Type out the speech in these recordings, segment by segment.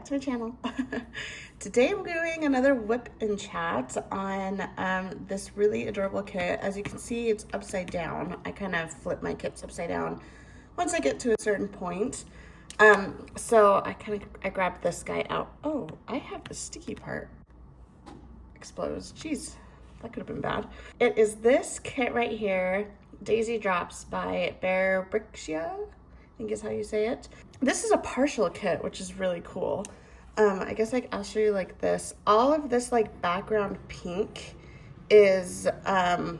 back to my channel. Today we're doing another whip and chat on this really adorable kit. As you can see, it's upside down. I kind of flip my kits upside down once I get to a certain point. So I grabbed this guy out. Oh, I have the sticky part exposed. Jeez, that could have been bad. It is this kit right here, Daisy Drops by Bearbrickjia, I think is how you say it. This is a partial kit, which is really cool. I guess I'll show you like this. All of this like background pink is, I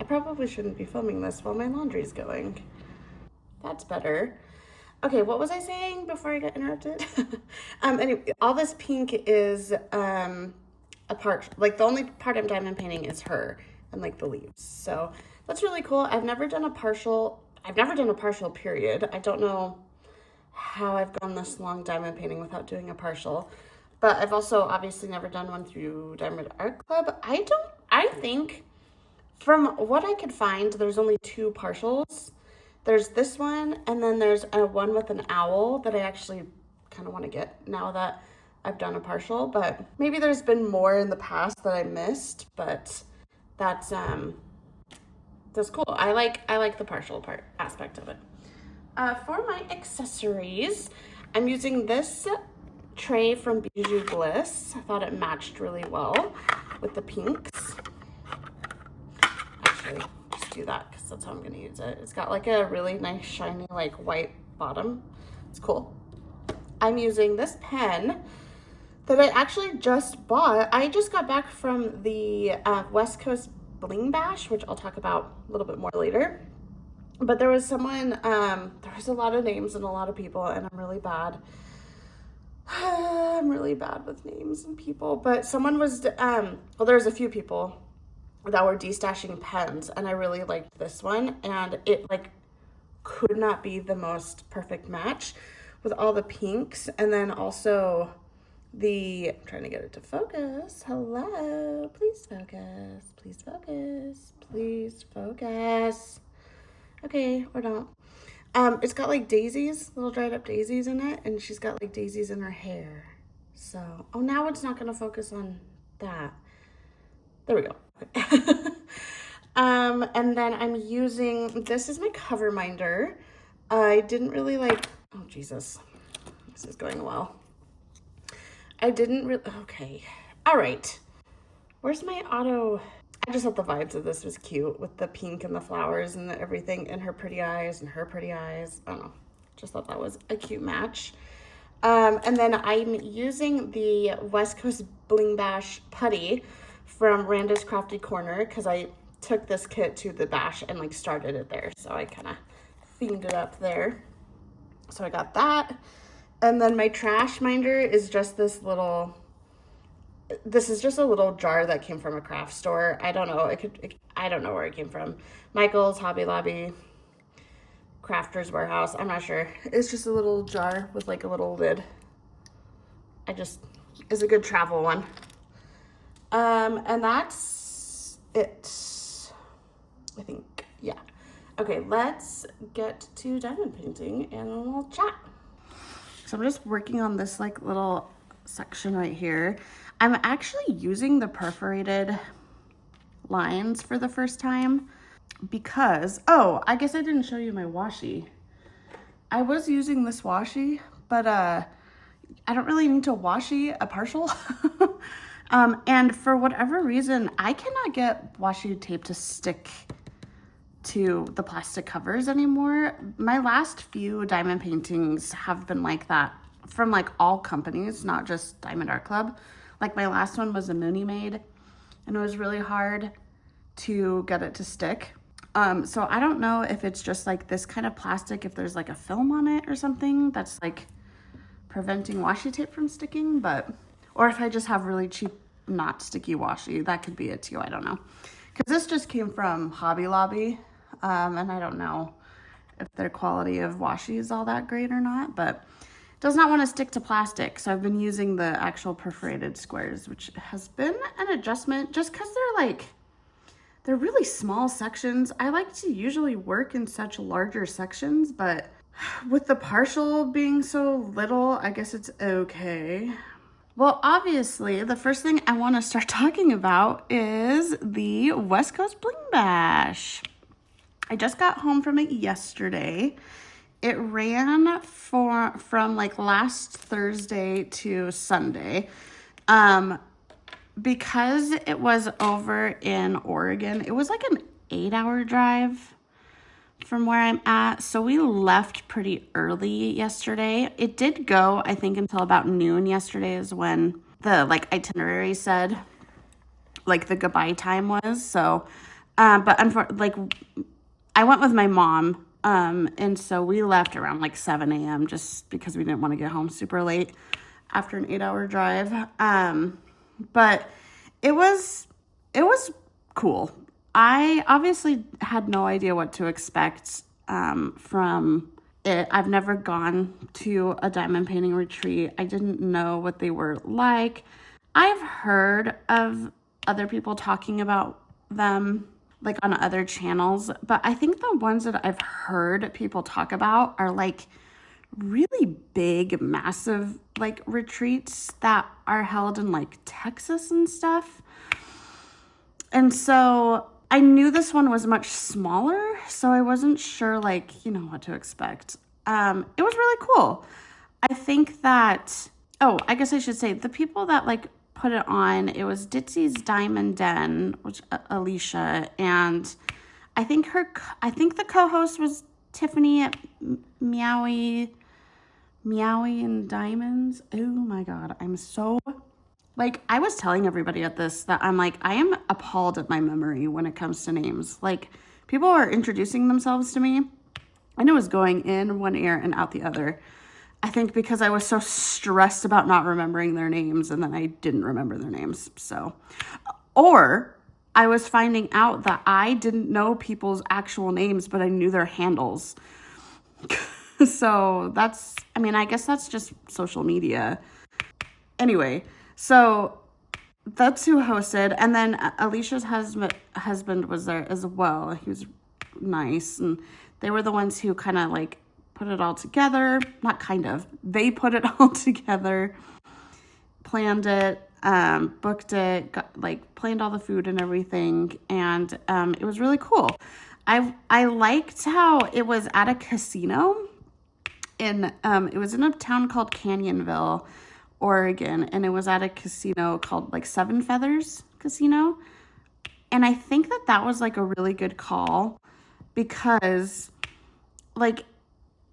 probably shouldn't be filming this while my laundry's going. That's better. Okay, what was I saying before I got interrupted? Anyway, all this pink is a part, like the only part I'm diamond painting is her and like the leaves. So that's really cool. I've never done a partial period. I don't know how I've gone this long diamond painting without doing a partial, but I've also obviously never done one through Diamond Art Club. I think from what I could find, there's only two partials. There's this one, and then there's a one with an owl that I actually kind of want to get now that I've done a partial, but maybe there's been more in the past that I missed, but that's cool. I like the partial aspect of it. For my accessories, I'm using this tray from Bijou Bliss. I thought it matched really well with the pinks. Actually, just do that because that's how I'm gonna use it. It's got like a really nice shiny like white bottom. It's cool. I'm using this pen that I actually just bought. I just got back from the Coast Bling Bash, which I'll talk about a little bit more later. But there was someone, there was a lot of names and a lot of people, and I'm really bad. I'm really bad with names and people. But someone was, well, there was a few people that were destashing pens, and I really liked this one. And it like could not be the most perfect match with all the pinks. And then also I'm trying to get it to focus. Hello, please focus, please focus, please focus. Okay, we're done. It's got like daisies, little dried up daisies in it, and she's got like daisies in her hair. So, oh, now it's not gonna focus on that. There we go. And then I'm using, this is my cover minder. I didn't really like, oh Jesus, this is going well. Okay. All right. Where's my auto? I just thought the vibes of this was cute with the pink and the flowers and everything and her pretty eyes and her pretty eyes. I don't know. Just thought that was a cute match. And then I'm using the West Coast Bling Bash putty from Randa's Crafty Corner because I took this kit to the bash and like started it there. So I kind of themed it up there. So I got that. And then my trash minder is just this is just a little jar that came from a craft store. I don't know. I don't know where it came from. Michael's, Hobby Lobby, Crafter's Warehouse. I'm not sure. It's just a little jar with like a little lid. It's a good travel one. And that's it. I think, yeah. Okay, let's get to diamond painting and we'll chat. So I'm just working on this like little section right here. I'm actually using the perforated lines for the first time because, oh, I guess I didn't show you my washi. I was using this washi, but I don't really need to washi a partial. And for whatever reason, I cannot get washi tape to stick to the plastic covers anymore. My last few diamond paintings have been like that from like all companies, not just Diamond Art Club. Like my last one was a Mooney Made and it was really hard to get it to stick. So I don't know if it's just like this kind of plastic, if there's like a film on it or something that's like preventing washi tape from sticking, or if I just have really cheap, not sticky washi, that could be it too, I don't know. Cause this just came from Hobby Lobby. And I don't know if their quality of washi is all that great or not, but it does not want to stick to plastic. So I've been using the actual perforated squares, which has been an adjustment just because they're really small sections. I like to usually work in such larger sections, but with the partial being so little, I guess it's okay. Well, obviously, the first thing I want to start talking about is the West Coast Bling Bash. I just got home from it yesterday. It ran from like last Thursday to Sunday. Because it was over in Oregon, it was like an 8-hour drive from where I'm at. So we left pretty early yesterday. It did go, I think, until about noon yesterday is when the like itinerary said like the goodbye time was. So, but like I went with my mom. And so we left around like 7 a.m. just because we didn't want to get home super late after an 8-hour drive. But it was cool. I obviously had no idea what to expect from it. I've never gone to a diamond painting retreat. I didn't know what they were like. I've heard of other people talking about them like on other channels, but I think the ones that I've heard people talk about are like really big, massive like retreats that are held in like Texas and stuff. And so I knew this one was much smaller, so I wasn't sure like, you know, what to expect. It was really cool. I think that, I guess I should say the people that like put it on, it was Ditsy's Diamond Den, which Alicia, and I think the co-host was Tiffany at Meowie and Diamonds. Oh my God. I'm so like, I was telling everybody at this that I'm like, I am appalled at my memory when it comes to names. Like people are introducing themselves to me and it was going in one ear and out the other. I think because I was so stressed about not remembering their names and then I didn't remember their names. So, or I was finding out that I didn't know people's actual names, but I knew their handles. So that's, I mean, I guess that's just social media. Anyway, so that's who hosted. And then Alicia's husband was there as well. He was nice. And they were the ones who kind of like put it all together. Not kind of. They put it all together, planned it, booked it, planned all the food and everything. And it was really cool. I liked how it was at a casino. It was in a town called Canyonville, Oregon, and it was at a casino called like Seven Feathers Casino. And I think that was like a really good call because like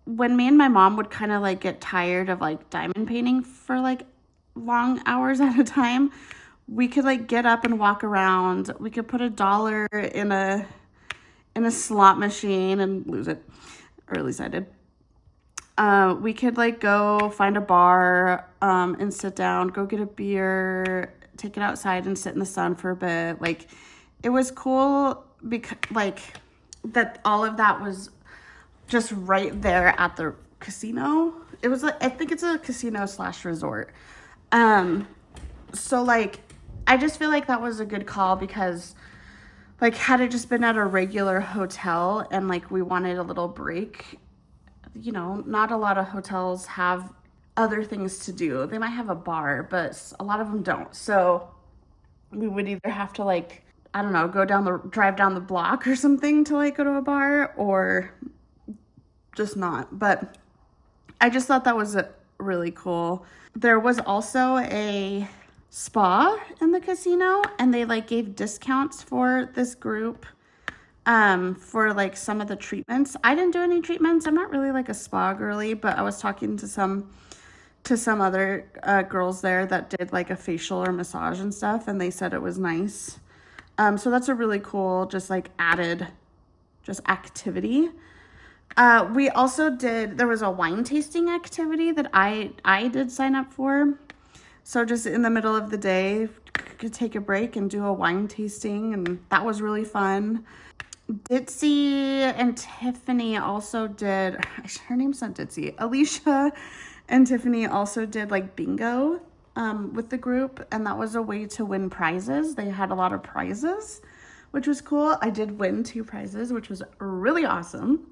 when me and my mom would kind of like get tired of like diamond painting for like long hours at a time, we could like get up and walk around. We could put $1 in a slot machine and lose it, or at least I did. We could like go find a bar and sit down, go get a beer, take it outside and sit in the sun for a bit. Like it was cool because like that all of that was just right there at the casino. It was like, I think it's a casino / resort. So like I just feel like that was a good call because like had it just been at a regular hotel and like we wanted a little break, you know, not a lot of hotels have other things to do. They might have a bar, but a lot of them don't. So we would either have to like, I don't know, drive down the block or something to like go to a bar or just not. But I just thought that was really cool. There was also a spa in the casino and they like gave discounts for this group for like some of the treatments. I didn't do any treatments. I'm not really like a spa girly, but I was talking to some other girls there that did like a facial or massage and stuff, and they said it was nice. So that's a really cool, just like added just activity. We also there was a wine tasting activity that I did sign up for. So just in the middle of the day, could take a break and do a wine tasting, and that was really fun. Ditsy and Tiffany also did, her name's not Ditsy, Alicia and Tiffany also did like bingo with the group, and that was a way to win prizes. They had a lot of prizes, which was cool. I did win 2 prizes, which was really awesome.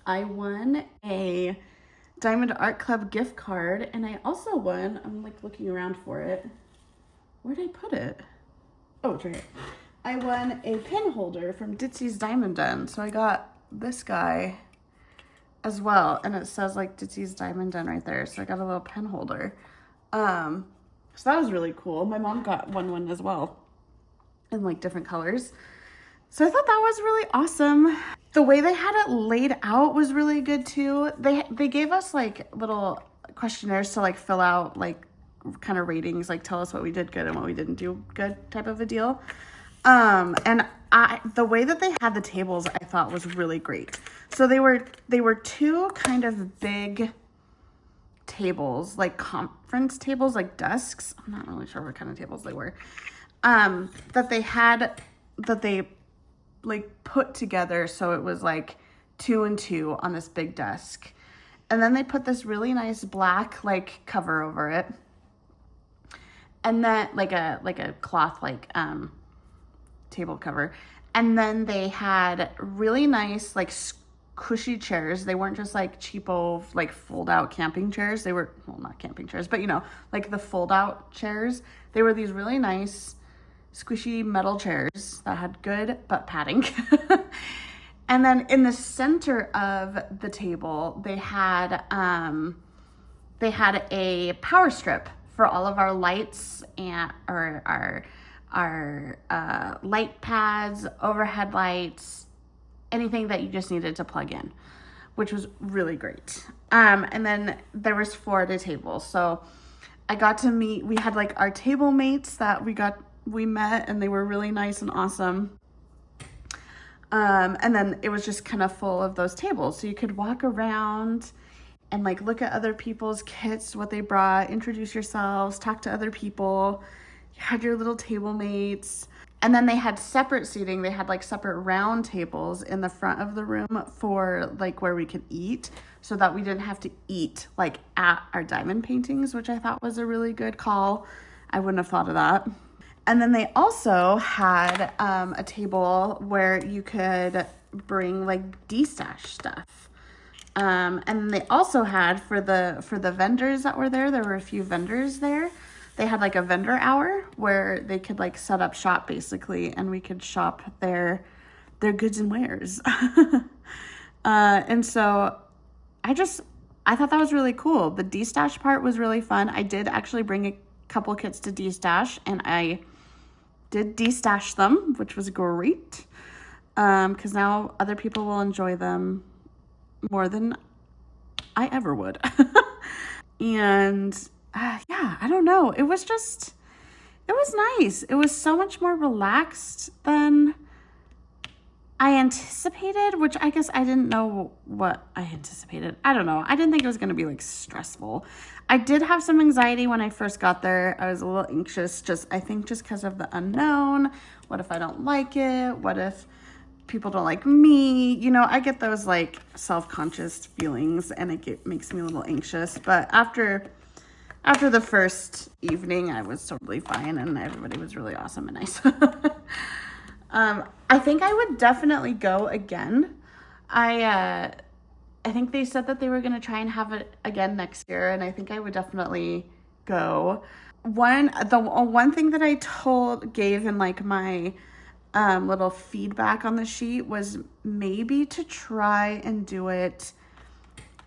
I won a Diamond Art Club gift card, and I also won, I'm like looking around for it. Where did I put it? Oh, it's right here. I won a pin holder from Ditsy's Diamond Den. So I got this guy as well, and it says like Ditsy's Diamond Den right there. So I got a little pen holder. So that was really cool. My mom got one as well in like different colors. So I thought that was really awesome. The way they had it laid out was really good too. They gave us like little questionnaires to like fill out, like kind of ratings, like tell us what we did good and what we didn't do good type of a deal. And the way that they had the tables, I thought was really great. So they were two kind of big tables, like conference tables, like desks. I'm not really sure what kind of tables they were. That they like put together so it was like 2 and 2 on this big desk. And then they put this really nice black like cover over it. And then like a cloth like table cover. And then they had really nice like cushy chairs. They weren't just like cheapo like fold out camping chairs. They were, well, not camping chairs, but you know, like the fold out chairs. They were these really nice squishy metal chairs that had good butt padding. And then in the center of the table, they had a power strip for all of our lights and our light pads, overhead lights, anything that you just needed to plug in, which was really great. And then there was 4 at a table. So I got to meet, we had like our table mates that we met, and they were really nice and awesome. And then it was just kind of full of those tables. So you could walk around and like look at other people's kits, what they brought, introduce yourselves, talk to other people. You had your little table mates. And then they had separate seating. They had like separate round tables in the front of the room for like where we could eat, so that we didn't have to eat like at our diamond paintings, which I thought was a really good call. I wouldn't have thought of that. And then they also had a table where you could bring like de-stash stuff. And they also had for the vendors that were there were a few vendors there. They had like a vendor hour where they could like set up shop basically, and we could shop their goods and wares. And so I thought that was really cool. The de-stash part was really fun. I did actually bring a couple kits to de-stash, and I did de-stash them, which was great. Because now other people will enjoy them more than I ever would. And yeah, I don't know. It was nice. It was so much more relaxed than I anticipated, which I guess I didn't know what I anticipated. I don't know. I didn't think it was going to be like stressful. I did have some anxiety when I first got there. I was a little anxious, I think just because of the unknown. What if I don't like it? What if people don't like me? You know, I get those like self-conscious feelings, and it makes me a little anxious. But after the first evening, I was totally fine, and everybody was really awesome and nice. I think I would definitely go again. I think they said that they were going to try and have it again next year, and I think I would definitely go. The one thing that I gave in like my little feedback on the sheet was maybe to try and do it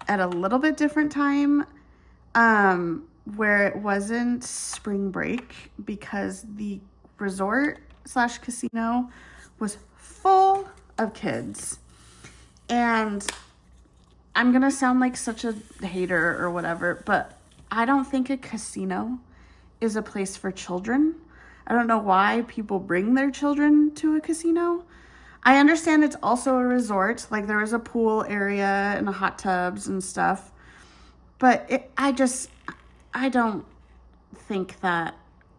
at a little bit different time, where it wasn't spring break, because the resort/casino was full of kids. And I'm gonna sound like such a hater or whatever, but I don't think a casino is a place for children. I don't know why people bring their children to a casino. I understand it's also a resort, like there was a pool area and hot tubs and stuff, but I don't think that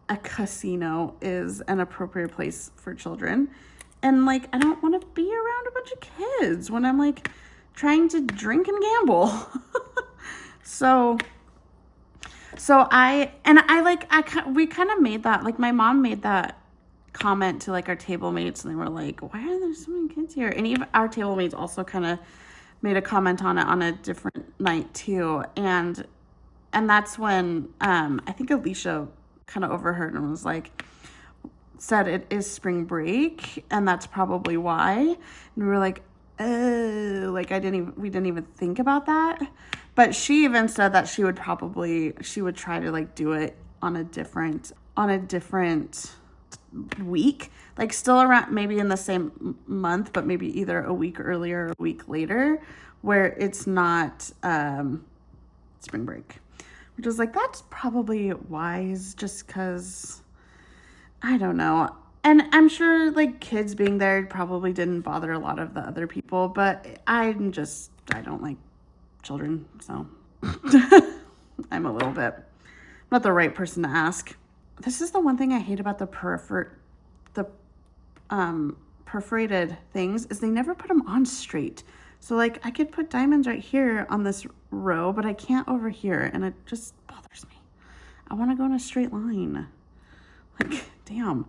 a casino is an appropriate place for children. And like, I don't want to be around a bunch of kids when I'm like trying to drink and gamble. We kind of made that, like my mom made that comment to like our table mates, and they were like, why are there so many kids here? And even our table mates also kind of made a comment on it on a different night too. And that's when I think Alicia kind of overheard and was like, said it is spring break and that's probably why. And we were like, oh, like we didn't even think about that. But she even said that she would try to like do it on a different week, like still around maybe in the same month, but maybe either a week earlier or a week later, where it's not spring break. Which was like, that's probably wise, just because, I don't know. And I'm sure like kids being there probably didn't bother a lot of the other people, but I don't like children, so I'm a little bit not the right person to ask. This is the one thing I hate about the perforated things is they never put them on straight. So like I could put diamonds right here on this row, but I can't over here, and it just bothers me. I want to go in a straight line. Like, damn.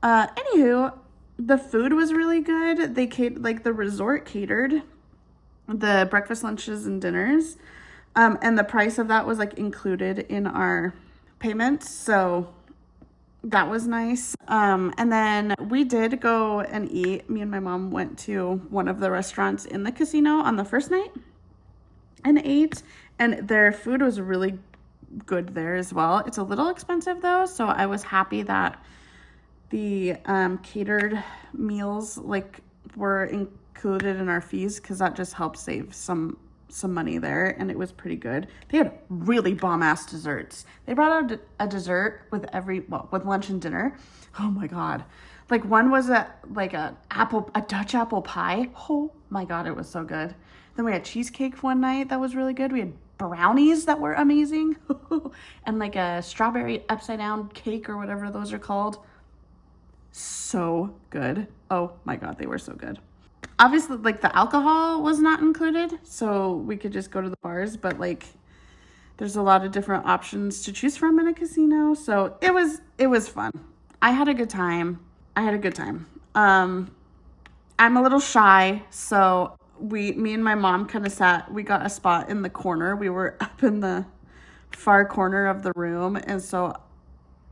Anywho, the food was really good. The resort catered the breakfast, lunches, and dinners. And the price of that was like included in our payments. So that was nice. And then we did go and eat. Me and my mom went to one of the restaurants in the casino on the first night and ate. And their food was really good there as well. It's a little expensive though. So I was happy that the catered meals like were included in our fees, because that just helped save some money there, and it was pretty good. They had really bomb-ass desserts. They brought out a dessert with with lunch and dinner. Oh my god. Like one was a Dutch apple pie. Oh my god, it was so good. Then we had cheesecake one night that was really good. We had brownies that were amazing. And like a strawberry upside down cake or whatever those are called. So good. Oh my god, they were so good. Obviously, like the alcohol was not included, so we could just go to the bars, but like there's a lot of different options to choose from in a casino, so it was fun. I had a good time. I'm a little shy, so me and my mom kind of we got a spot in the corner. We were up in the far corner of the room, and so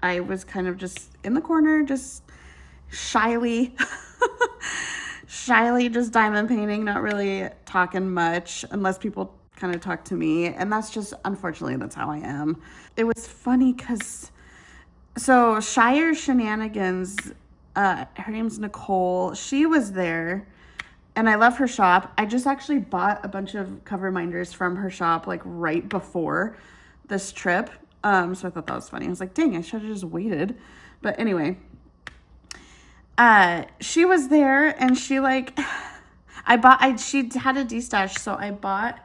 I was kind of just in the corner, just shyly just diamond painting, not really talking much unless people kind of talk to me. And that's just, unfortunately, that's how I am. It was funny because, so Shire Shenanigans, her name's Nicole. She was there and I love her shop. I just actually bought a bunch of cover minders from her shop like right before this trip. So I thought that was funny. I was like, dang, I should have just waited. But anyway, she was there and she like, she had a D-stash, so I bought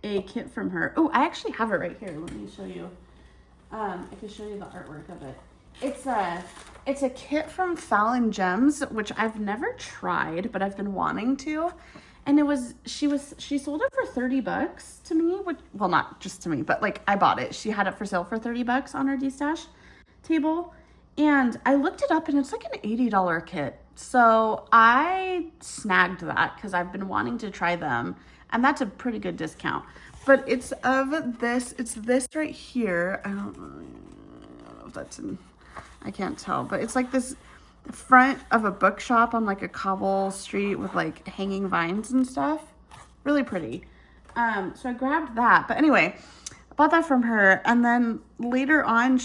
a kit from her. Oh, I actually have it right here. Let me show you. I can show you the artwork of it. It's a kit from Fallon Gems, which I've never tried, but I've been wanting to. And she sold it for $30 to me, which, well, not just to me, but like I bought it. She had it for sale for $30 on her D-stash table. And I looked it up and it's like an $80 kit. So I snagged that because I've been wanting to try them. And that's a pretty good discount. But it's this right here. I don't know if that's in, I can't tell. But it's like this front of a bookshop on like a cobble street with like hanging vines and stuff. Really pretty. So I grabbed that. But anyway, I bought that from her. And then later on,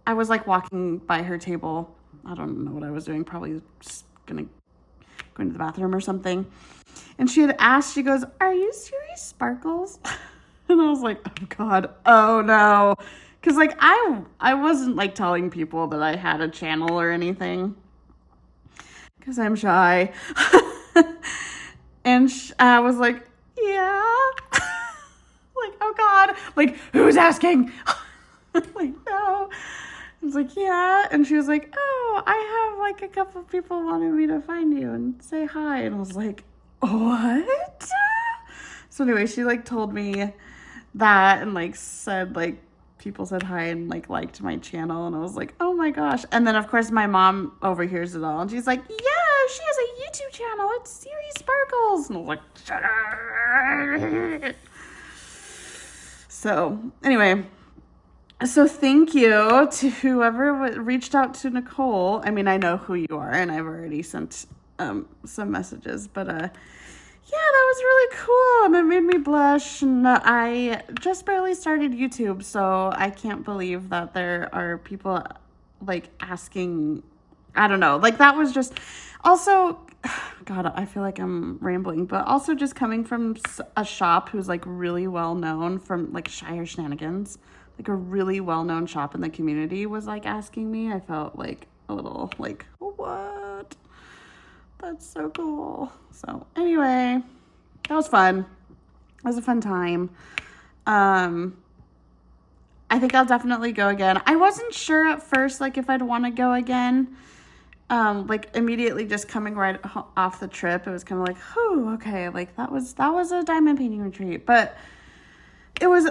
I was like walking by her table. I don't know what I was doing. Probably just going to the bathroom or something. And she had asked, she goes, "Are you serious, Sparkles?" And I was like, oh God, oh no. Cause like I wasn't like telling people that I had a channel or anything. Cause I'm shy. And I was like, yeah. Like, oh God, like who's asking? Like, no. I was like, yeah. And she was like, oh, I have like a couple of people wanting me to find you and say hi. And I was like, what? So anyway, she like told me that and like said like people said hi and like liked my channel. And I was like, oh my gosh. And then of course my mom overhears it all and she's like, she has a YouTube channel. It's Siri Sparkles. And I was like, shut up. So anyway, so thank you to whoever reached out to Nicole. I mean, I know who you are, and I've already sent some messages, but yeah, that was really cool, and it made me blush. And I just barely started YouTube, so I can't believe that there are people like asking. I don't know, like that was just also, God, I feel like I'm rambling, but also just coming from a shop who's like really well known, from like Shire Shenanigans, like a really well known shop in the community was like asking me. I felt like a little like, what? That's so cool. So anyway, that was fun. It was a fun time. I think I'll definitely go again. I wasn't sure at first, like if I'd want to go again. Like immediately just coming right off the trip, it was kind of like, oh, okay, like that was a diamond painting retreat, but it was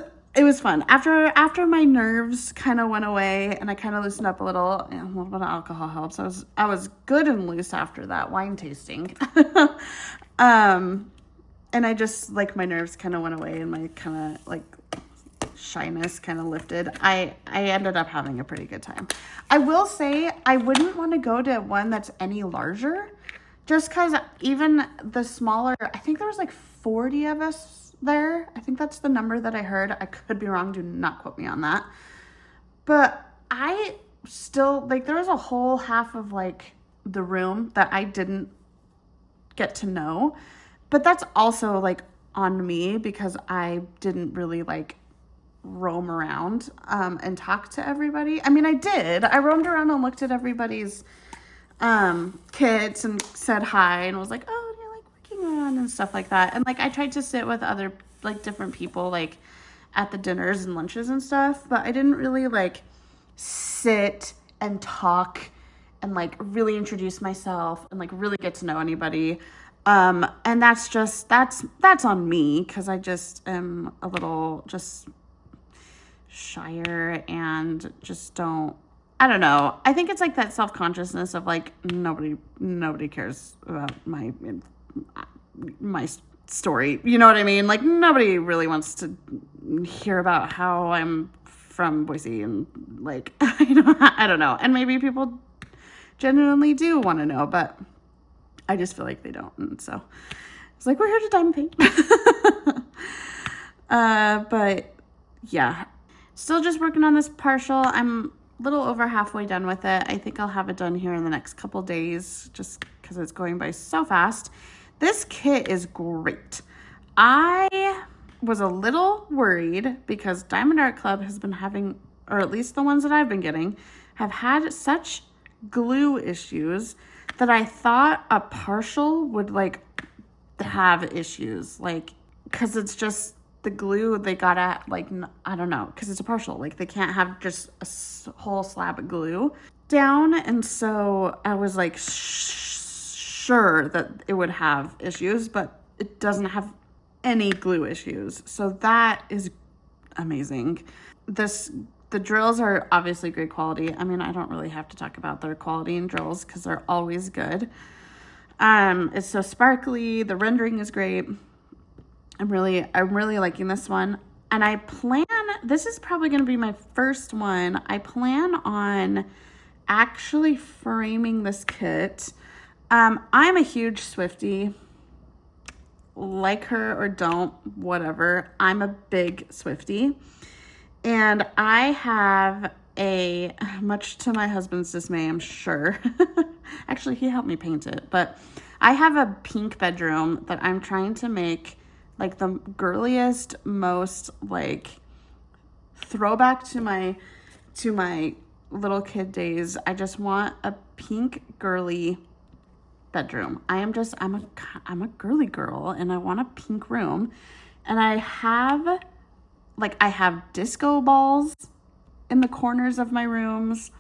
fun. After my nerves kind of went away and I kind of loosened up a little, and a little bit of alcohol helps. I was good and loose after that wine tasting. And I just like my nerves kind of went away and my kind of like shyness kind of lifted. I ended up having a pretty good time. I will say I wouldn't want to go to one that's any larger, just because even the smaller, I think there was like 40 of us there. I think that's the number that I heard. I could be wrong. Do not quote me on that. But I still, like, there was a whole half of like the room that I didn't get to know. But that's also like on me because I didn't really like roam around and talk to everybody. I mean, I did. I roamed around and looked at everybody's kits and said hi and was like, oh, do you like working on and stuff like that. And like I tried to sit with other like different people like at the dinners and lunches and stuff, but I didn't really like sit and talk and like really introduce myself and like really get to know anybody. And that's on me because I just am a little just shyer and just I don't know. I think it's like that self-consciousness of like nobody cares about my story. You know what I mean? Like nobody really wants to hear about how I'm from Boise and like I don't know. And maybe people genuinely do want to know, but I just feel like they don't. And so it's like, we're here to diamond paint. But yeah, still just working on this partial. I'm a little over halfway done with it. I think I'll have it done here in the next couple days just because it's going by so fast. This kit is great. I was a little worried because Diamond Art Club has been having, or at least the ones that I've been getting, have had such glue issues that I thought a partial would like have issues, like because it's just the glue they got at like I don't know, because it's a partial, like they can't have just a whole slab of glue down, and so I was like sure that it would have issues, but it doesn't have any glue issues, so that is amazing. The drills are obviously great quality. I mean, I don't really have to talk about their quality in drills because they're always good. It's so sparkly. The rendering is great. I'm really liking this one. And this is probably going to be my first one. I plan on actually framing this kit. I'm a huge Swiftie. Like her or don't, whatever. I'm a big Swiftie. And I have much to my husband's dismay, I'm sure. Actually, he helped me paint it. But I have a pink bedroom that I'm trying to make like the girliest, most like throwback to my little kid days. I just want a pink girly bedroom. I'm a girly girl and I want a pink room. And I have disco balls in the corners of my rooms.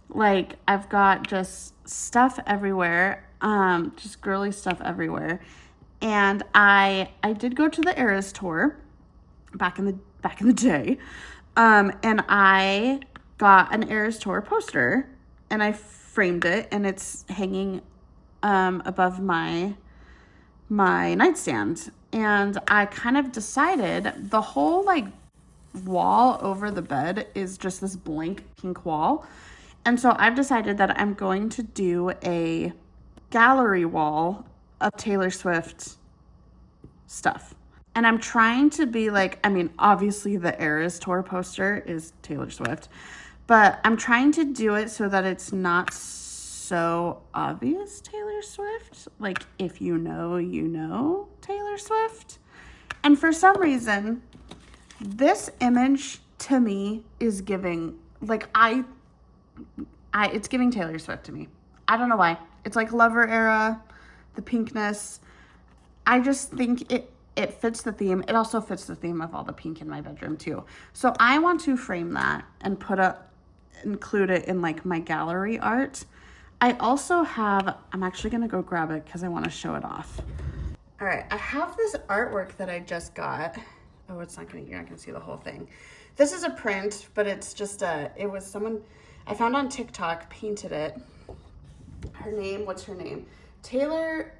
Like I've got just stuff everywhere, just girly stuff everywhere. And I did go to the Eras tour back in the day, and I got an Eras tour poster and I framed it and it's hanging above my nightstand. And I kind of decided the whole like wall over the bed is just this blank pink wall. And so I've decided that I'm going to do a gallery wall of Taylor Swift stuff. And I'm trying to be like, I mean, obviously the Eras Tour poster is Taylor Swift, but I'm trying to do it so that it's not so obvious Taylor Swift. Like, if you know Taylor Swift. And for some reason, this image to me is giving, like, it's giving Taylor Swift to me. I don't know why. It's like Lover era, the pinkness. I just think it fits the theme. It also fits the theme of all the pink in my bedroom too. So I want to frame that and include it in like my gallery art. I also have, I'm actually gonna go grab it because I want to show it off. All right, I have this artwork that I just got. Oh, you're not gonna see the whole thing. This is a print, but it's just it was someone I found on TikTok, painted it. What's her name? Taylor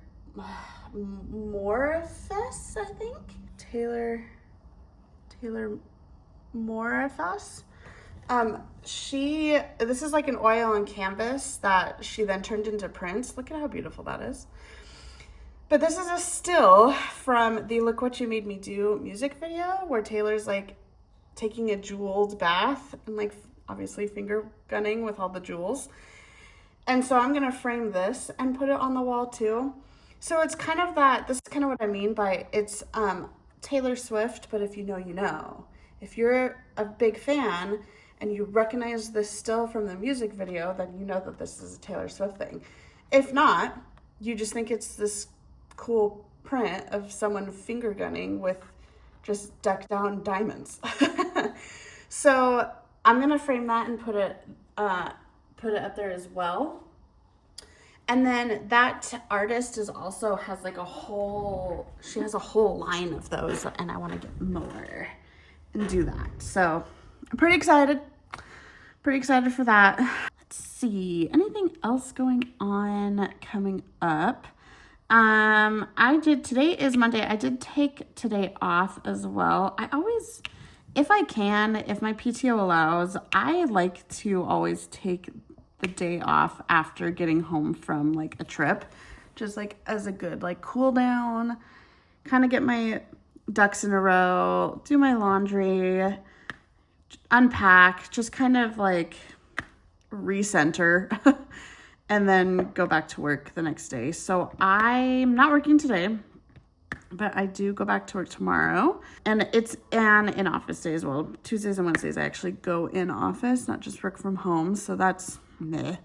Morifus, I think. Taylor Morifus. This is like an oil on canvas that she then turned into prints. Look at how beautiful that is. But this is a still from the Look What You Made Me Do music video where Taylor's like taking a jeweled bath and like obviously finger gunning with all the jewels. And so I'm gonna frame this and put it on the wall too. So it's kind of this is kind of what I mean by it's Taylor Swift, but if you know, you know. If you're a big fan and you recognize this still from the music video, then you know that this is a Taylor Swift thing. If not, you just think it's this cool print of someone finger gunning with just decked out diamonds. So I'm gonna frame that and put it up there as well. And then that artist has like she has a whole line of those, and I want to get more and do that. So I'm pretty excited for that. Let's see, anything else going on coming up? Today is Monday. I did take today off as well. I always, if I can, if my PTO allows, I like to always take the day off after getting home from like a trip, just like as a good like cool down, kind of get my ducks in a row, do my laundry, unpack, just kind of like recenter and then go back to work the next day. So I'm not working today, but I do go back to work tomorrow, and it's an in-office day as well. Tuesdays and Wednesdays I actually go in office, not just work from home. So that's meh,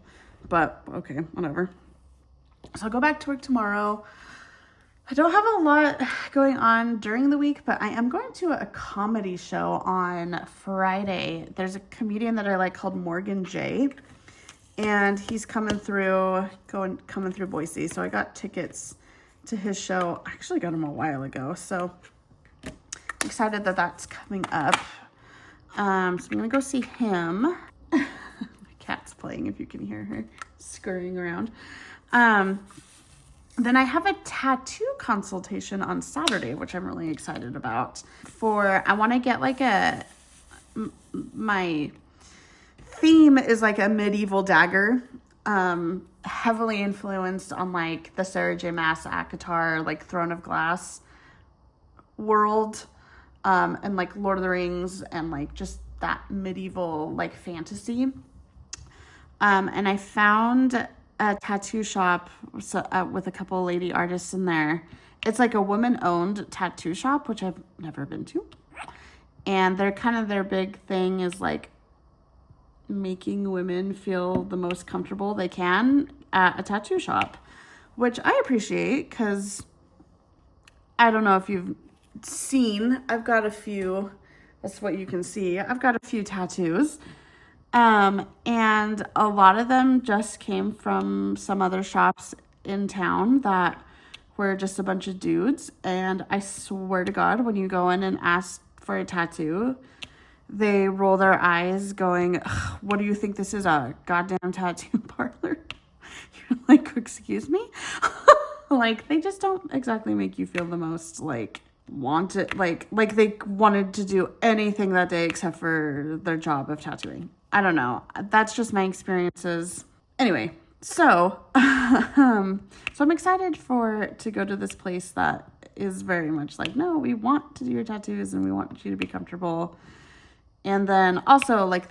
but okay, whatever. So I'll go back to work tomorrow. I don't have a lot going on during the week, but I am going to a comedy show on Friday. There's a comedian that I like called Morgan J, and he's coming through Boise. So I got tickets to his show. I actually got them a while ago, so I'm excited that that's coming up. So I'm gonna go see him. My cat's playing, if you can hear her scurrying around. Then I have a tattoo consultation on Saturday, which I'm really excited about. I want to get like my theme is like a medieval dagger, heavily influenced on like the Sarah J. Maas ACOTAR, like Throne of Glass world, and like Lord of the Rings and like just that medieval like fantasy. And I found a tattoo shop with a couple lady artists in there. It's like a woman-owned tattoo shop, which I've never been to. And their big thing is like making women feel the most comfortable they can at a tattoo shop, which I appreciate because I don't know if you've seen, I've got a few, that's what you can see. I've got a few tattoos. And a lot of them just came from some other shops in town that were just a bunch of dudes. And I swear to God, when you go in and ask for a tattoo, they roll their eyes going, what do you think this is, a goddamn tattoo parlor? You're like, excuse me? Like, they just don't exactly make you feel the most, like, wanted, like they wanted to do anything that day except for their job of tattooing. I don't know. That's just my experiences. Anyway, so, so I'm excited to go to this place that is very much like, no, we want to do your tattoos and we want you to be comfortable. And then also, like,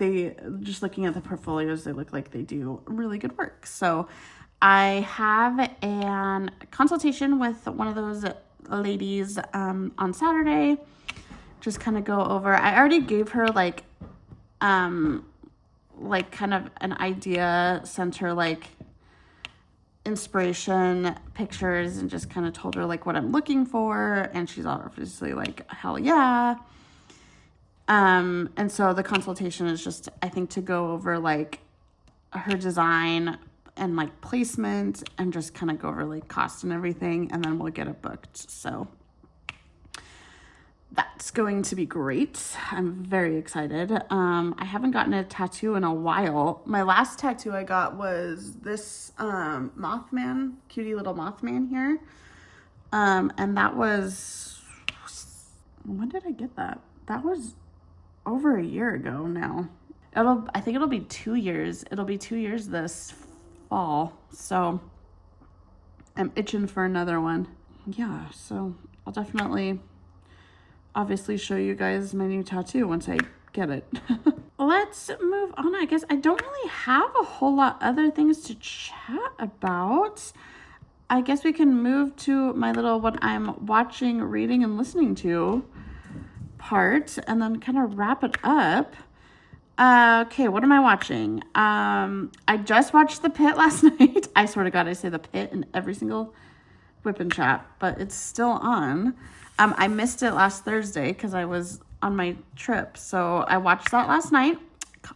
just looking at the portfolios, they look like they do really good work. So I have a consultation with one of those ladies on Saturday. Just kind of go over. I already gave her like kind of an idea, sent her like inspiration pictures, and just kind of told her like what I'm looking for. And she's obviously like, hell yeah. And so the consultation is just, I think, to go over like her design and like placement and just kind of go over like cost and everything. And then we'll get it booked. So that's going to be great. I'm very excited. I haven't gotten a tattoo in a while. My last tattoo I got was this Mothman, cutie little Mothman here. And that was, when did I get that? That was over a year ago now. I think it'll be 2 years. It'll be 2 years this fall. So I'm itching for another one. Yeah, so I'll definitely obviously show you guys my new tattoo once I get it. Let's move on. I guess I don't really have a whole lot other things to chat about. I guess we can move to my little what I'm watching, reading, and listening to part, and then kind of wrap it up. Okay, what am I watching? I just watched The Pit last night. I swear to God, I say The Pit in every single WIP&CHAT, but it's still on. I missed it last Thursday because I was on my trip, so I watched that last night.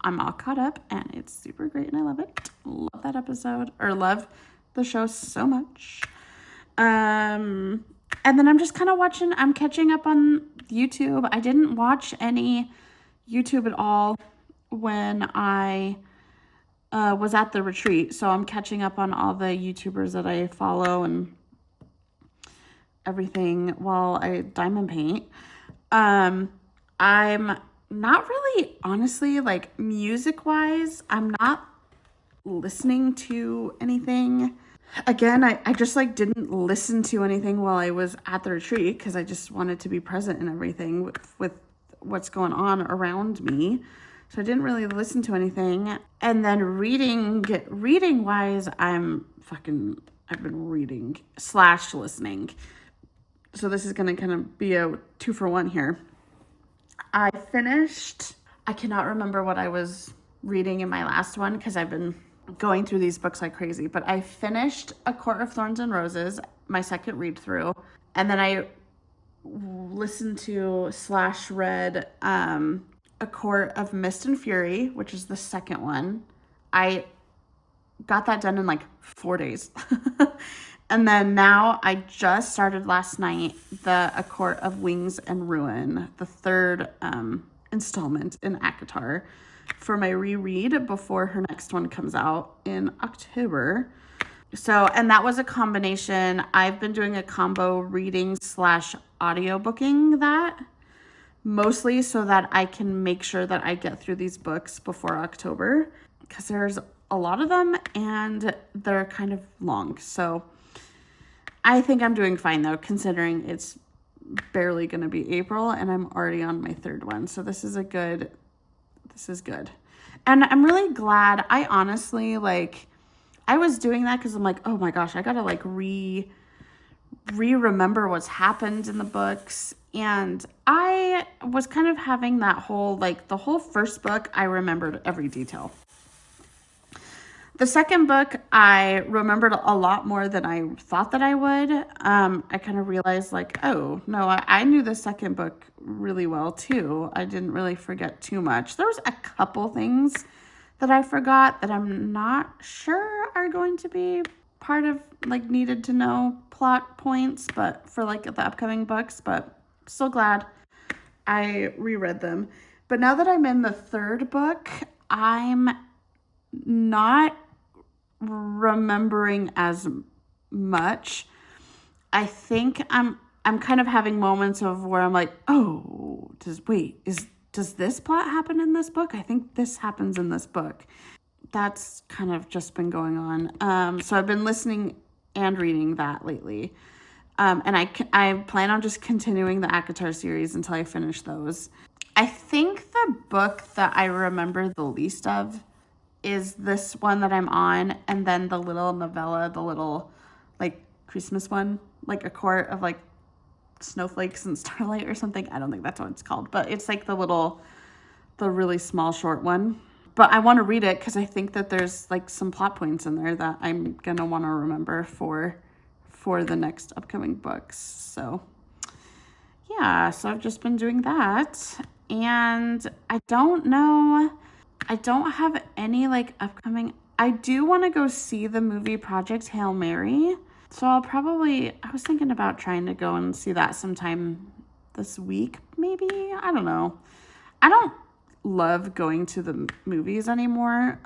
I'm all caught up, and it's super great, and I love it. Love that episode, or love the show so much. And then I'm just kind of I'm catching up on YouTube. I didn't watch any YouTube at all when I was at the retreat. So I'm catching up on all the YouTubers that I follow and everything while I diamond paint. I'm not really, honestly, like music-wise, I'm not listening to anything. Again, I just like didn't listen to anything while I was at the retreat because I just wanted to be present in everything with what's going on around me. So I didn't really listen to anything. And then reading wise, I've been reading / listening. So this is going to kind of be a 2-for-1 here. I cannot remember what I was reading in my last one because I've been going through these books like crazy, but I finished A Court of Thorns and Roses, my second read through, and then I listened to / read A Court of Mist and Fury, which is the second one. I got that done in like 4 days. And then now I just started last night A Court of Wings and Ruin, the third installment in ACOTAR, for my reread before her next one comes out in October. So, and that was a combination. I've been doing a combo reading / audio booking that, mostly so that I can make sure that I get through these books before October, because there's a lot of them and they're kind of long. So I think I'm doing fine though, considering it's barely going to be April and I'm already on my third one. So this is good. And I'm really glad. I honestly, like, I was doing that because I'm like, oh my gosh, I got to like remember what's happened in the books. And I was kind of having that whole, like, the whole first book, I remembered every detail. The second book, I remembered a lot more than I thought that I would. I kind of realized, like, oh, no, I knew the second book really well, too. I didn't really forget too much. There was a couple things that I forgot that I'm not sure are going to be part of, like, needed to know plot points, but for, like, the upcoming books, but still glad I reread them. But now that I'm in the third book, I'm not remembering as much. I think I'm kind of having moments of where I'm like, oh, does this plot happen in this book? I think this happens in this book. That's kind of just been going on. So I've been listening and reading that lately. And I plan on just continuing the ACOTAR series until I finish those. I think the book that I remember the least of is this one that I'm on, and then the little novella, the little like Christmas one, like A Court of like Snowflakes and Starlight or something. I don't think that's what it's called, but it's like the really small short one. But I want to read it because I think that there's like some plot points in there that I'm gonna want to remember for the next upcoming books. So yeah, so I've just been doing that, and I don't have any like upcoming. I do want to go see the movie Project Hail Mary. So I was thinking about trying to go and see that sometime this week, maybe. I don't know. I don't love going to the movies anymore.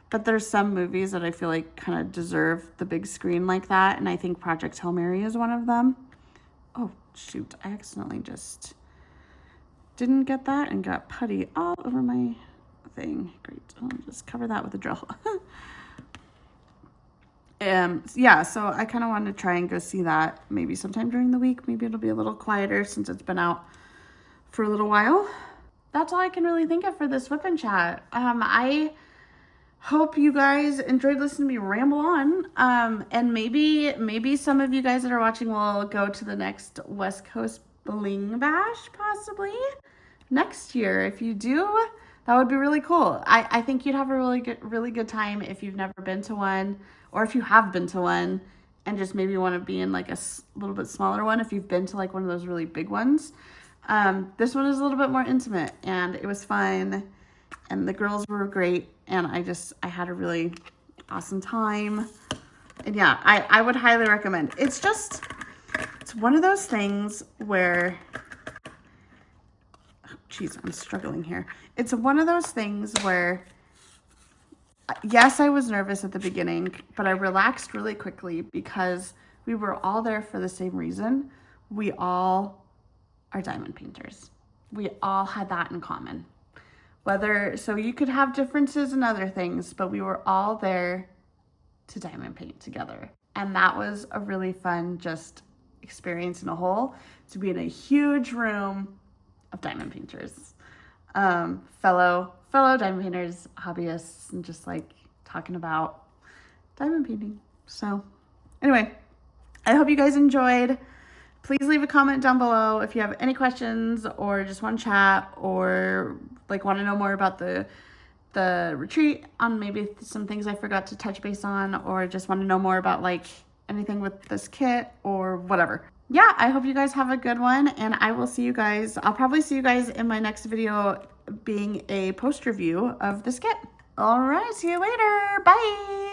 But there's some movies that I feel like kind of deserve the big screen like that. And I think Project Hail Mary is one of them. Oh, shoot. I accidentally just didn't get that and got putty all over my thing. Great. I'll just cover that with a drill. Yeah, so I kind of wanted to try and go see that maybe sometime during the week. Maybe it'll be a little quieter since it's been out for a little while. That's all I can really think of for this WIP and Chat. I hope you guys enjoyed listening to me ramble on. And maybe some of you guys that are watching will go to the next West Coast Bling Bash possibly next year. If you do, that would be really cool. I think you'd have a really good time if you've never been to one, or if you have been to one and just maybe want to be in like a little bit smaller one. If you've been to like one of those really big ones, this one is a little bit more intimate, and it was fun, and the girls were great, and I had a really awesome time. And yeah, I would highly recommend. It's one of those things where, geez, I'm struggling here. It's one of those things where, yes, I was nervous at the beginning, but I relaxed really quickly because we were all there for the same reason. We all are diamond painters. We all had that in common. So you could have differences in other things, but we were all there to diamond paint together. And that was a really fun just experience in a whole, to be in a huge room of diamond painters, fellow diamond painters, hobbyists, and just like talking about diamond painting. So anyway, I hope you guys enjoyed. Please leave a comment down below if you have any questions, or just want to chat, or like want to know more about the retreat, on maybe some things I forgot to touch base on, or just want to know more about like anything with this kit or whatever. Yeah, I hope you guys have a good one, and I will see you guys. I'll probably see you guys in my next video, being a post review of this kit. All right, see you later. Bye.